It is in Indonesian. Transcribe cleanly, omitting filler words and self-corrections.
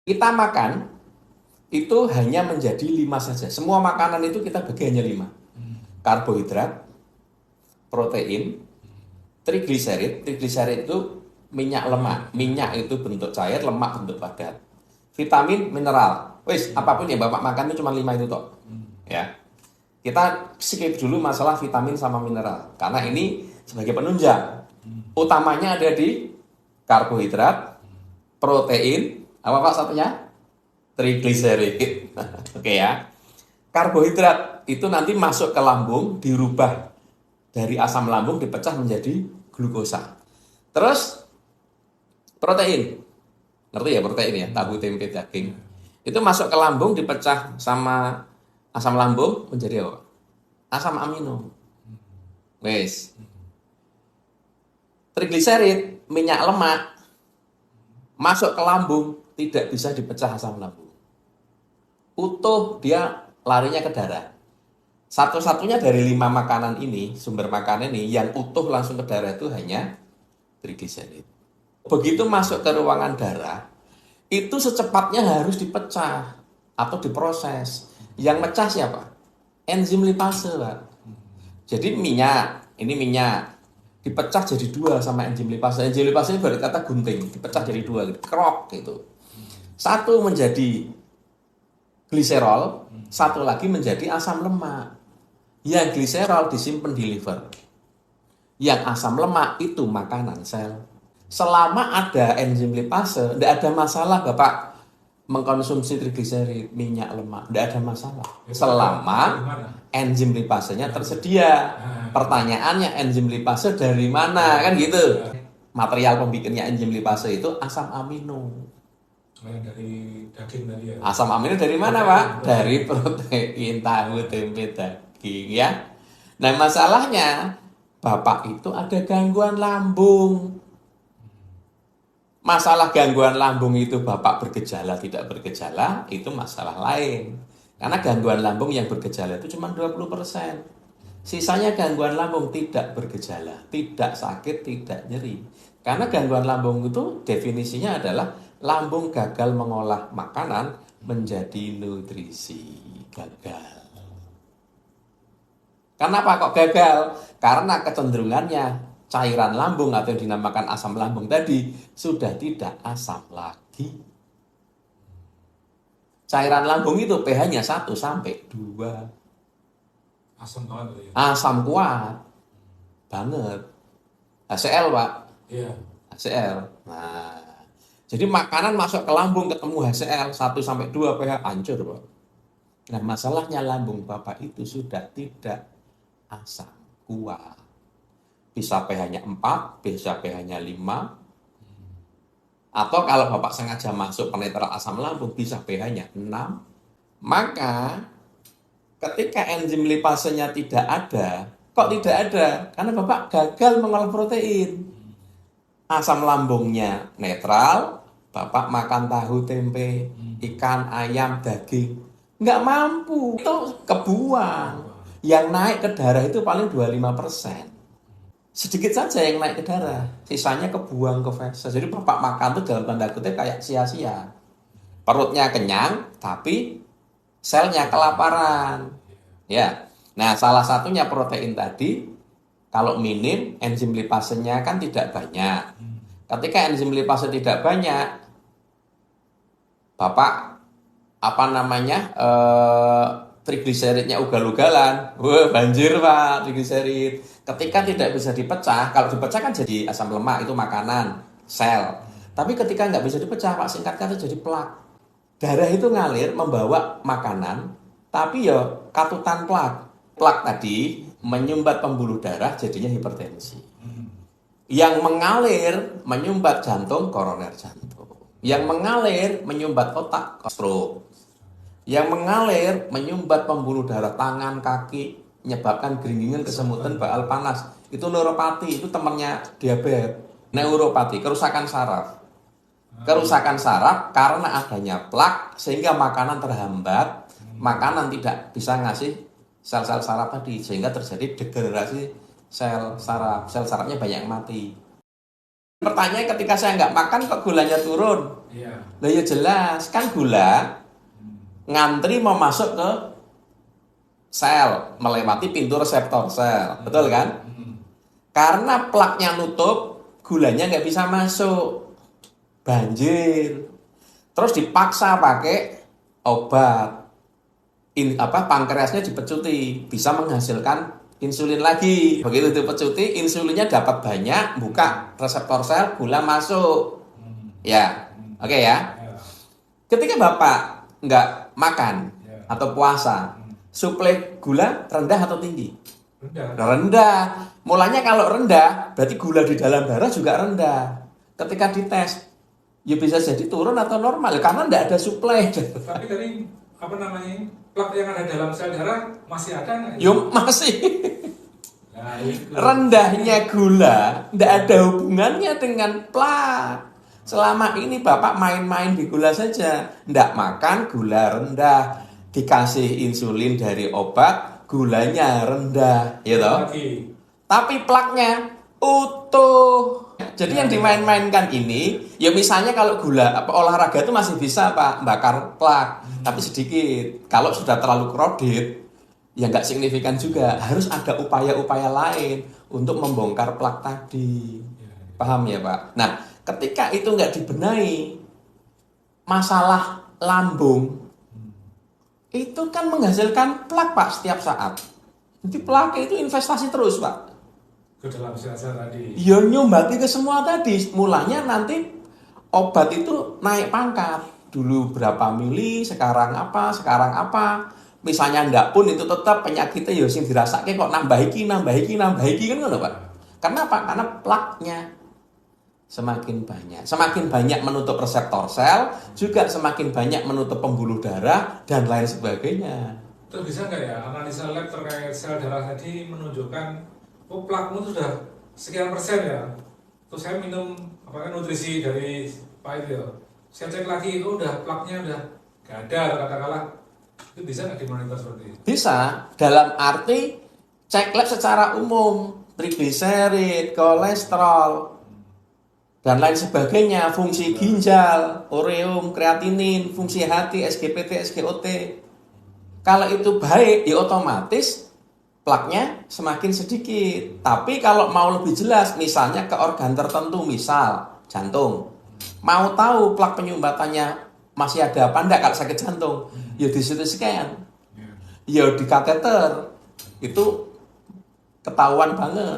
Kita makan itu hanya menjadi 5 saja. Semua makanan itu kita bagi hanya 5. Karbohidrat, protein, trigliserid. Trigliserid itu minyak lemak. Minyak itu bentuk cair, lemak bentuk padat. Vitamin, mineral. Wis, apapun yang Bapak makan itu cuma 5 itu toh. Ya. Kita skip dulu masalah vitamin sama mineral karena ini sebagai penunjang. Utamanya ada di karbohidrat, protein, apa Pak satunya? Trigliserid. Oke ya. Karbohidrat itu nanti masuk ke lambung, dirubah dari asam lambung dipecah menjadi glukosa. Terus protein. Ngerti ya protein ya? Tahu, tempe, daging. Itu masuk ke lambung dipecah sama asam lambung menjadi apa? Asam amino. Wes. Trigliserid, minyak lemak masuk ke lambung tidak bisa dipecah asam lambung. Utuh dia larinya ke darah. Satu-satunya dari 5 makanan ini, sumber makanan ini yang utuh langsung ke darah itu hanya trigliserid. Begitu masuk ke ruangan darah, itu secepatnya harus dipecah atau diproses. Yang mecah siapa? Enzim lipase, Pak. Jadi ini minyak dipecah jadi 2 sama enzim lipase. Enzim lipase ini berarti kata gunting, dipecah jadi 2 gitu, krok gitu. Satu menjadi gliserol, satu lagi menjadi asam lemak. Yang gliserol disimpan di liver. Yang asam lemak itu makanan sel. Selama ada enzim lipase, tidak ada masalah Bapak mengkonsumsi trigliserid, minyak lemak, tidak ada masalah. Selama enzim lipasenya tersedia. Pertanyaannya enzim lipase dari mana? Kan gitu. Material pembikinnya enzim lipase itu asam amino. Dari daging tadi ya. Asam amino dari mana, Pak? Dari protein, tahu, tempe, daging ya. Nah, masalahnya Bapak itu ada gangguan lambung. Masalah gangguan lambung itu Bapak bergejala tidak bergejala itu masalah lain. Karena gangguan lambung yang bergejala itu cuma 20%. Sisanya gangguan lambung tidak bergejala, tidak sakit, tidak nyeri. Karena gangguan lambung itu definisinya adalah lambung gagal mengolah makanan menjadi nutrisi. Gagal. Kenapa kok gagal? Karena kecenderungannya cairan lambung atau yang dinamakan asam lambung tadi sudah tidak asam lagi. Cairan lambung itu pH-nya 1 sampai 2. Asam banget ya. Asam kuat. Banget. HCl, Pak. Iya. HCl. Nah, jadi makanan masuk ke lambung ketemu HCl 1 sampai 2 pH hancur, Pak. Nah, masalahnya lambung Bapak itu sudah tidak asam kuat. Bisa pH-nya 4, bisa pH-nya 5. Atau kalau Bapak sengaja masuk penetral asam lambung bisa pH-nya 6. Maka ketika enzim lipasenya tidak ada, kok tidak ada? Karena Bapak gagal mengolah protein. Asam lambungnya netral, Bapak makan tahu, tempe, ikan, ayam, daging. Nggak mampu, itu kebuang. Yang naik ke darah itu paling 25%. Sedikit saja yang naik ke darah, sisanya kebuang ke feses. Jadi Bapak makan itu dalam tanda kutip kayak sia-sia. Perutnya kenyang, tapi selnya kelaparan. Ya. Nah, salah satunya protein tadi, kalau minim, enzim lipasenya kan tidak banyak. Ketika enzim lipase tidak banyak, Bapak trigliseridnya ugal-ugalan. Wah, banjir Pak, trigliserid. Ketika tidak bisa dipecah, kalau dipecah kan jadi asam lemak, itu makanan, sel. Tapi ketika nggak bisa dipecah, Pak, singkat kata jadi plak. Darah itu ngalir membawa makanan, tapi ya katutan plak. Plak tadi menyumbat pembuluh darah, jadinya hipertensi. Yang mengalir menyumbat jantung, koroner jantung. Yang mengalir menyumbat otak, stroke. Yang mengalir menyumbat pembuluh darah tangan, kaki, menyebabkan geringingan, kesemutan, baal panas. Itu neuropati, itu temannya diabetes. Neuropati, kerusakan saraf. Kerusakan saraf karena adanya plak sehingga makanan terhambat, makanan tidak bisa ngasih sel-sel saraf tadi sehingga terjadi degenerasi sel saraf. Sel sarafnya banyak yang mati. Pertanyaan ketika saya nggak makan kok gulanya turun? Iya. Lah ya jelas, kan gula ngantri mau masuk ke sel, melewati pintu reseptor sel. Betul kan? Karena plaknya nutup, gulanya nggak bisa masuk. Banjir. Terus dipaksa pakai obat. Pankreasnya dipecuti, bisa menghasilkan insulin lagi. Begitu dipecuti, insulinnya dapat banyak, buka reseptor sel, gula masuk. Ya, oke ya. Ketika Bapak nggak makan atau puasa, suplai gula rendah atau tinggi? Rendah. Rendah. Mulanya kalau rendah, berarti gula di dalam darah juga rendah. Ketika dites, ya bisa jadi turun atau normal, karena nggak ada suplai. Tapi tadi apa namanya, plak yang ada dalam sel darah masih ada nggak? Yuk masih. Nah, itu. Rendahnya gula nggak ada hubungannya dengan plak. Selama ini Bapak main-main di gula saja, nggak makan gula rendah, dikasih insulin dari obat, gulanya rendah, ya toh? Lagi. Tapi plaknya utuh. Jadi yang dimain-mainkan ini, ya misalnya kalau gula olahraga itu masih bisa Pak bakar plak, tapi sedikit. Kalau sudah terlalu crowded, ya nggak signifikan juga. Harus ada upaya-upaya lain untuk membongkar plak tadi. Paham ya Pak? Nah, ketika itu nggak dibenahi, masalah lambung itu kan menghasilkan plak Pak setiap saat. Jadi plak itu investasi terus Pak. Ke dalam sel-sel tadi. Ya nyombati ke semua tadi. Mulanya nanti obat itu naik pangkat. Dulu berapa mili, sekarang apa. Misalnya ndak pun itu tetap penyakitnya ya sing dirasake kok nambah iki kan ngono Pak. Karena apa? Karena plaknya semakin banyak. Semakin banyak menutup reseptor sel, juga semakin banyak menutup pembuluh darah dan lain sebagainya. Terus bisa nggak ya analisa lab terkait sel darah tadi menunjukkan oh plakmu itu sudah sekian persen ya. Terus saya minum apakah nutrisi dari Pak itu ya. Saya cek lagi itu udah plaknya udah gak ada katakanlah. Itu bisa nggak dimonitor seperti itu? Bisa, dalam arti cek lab secara umum, trigliserid, kolesterol, dan lain sebagainya, fungsi ginjal, ureum, kreatinin, fungsi hati, SGPT, SGOT. Kalau itu baik, ya otomatis plaknya semakin sedikit. Tapi kalau mau lebih jelas, misalnya ke organ tertentu, misal jantung, mau tahu plak penyumbatannya masih ada apa enggak kalau sakit jantung, ya di CT scan, ya di kateter, itu ketahuan banget.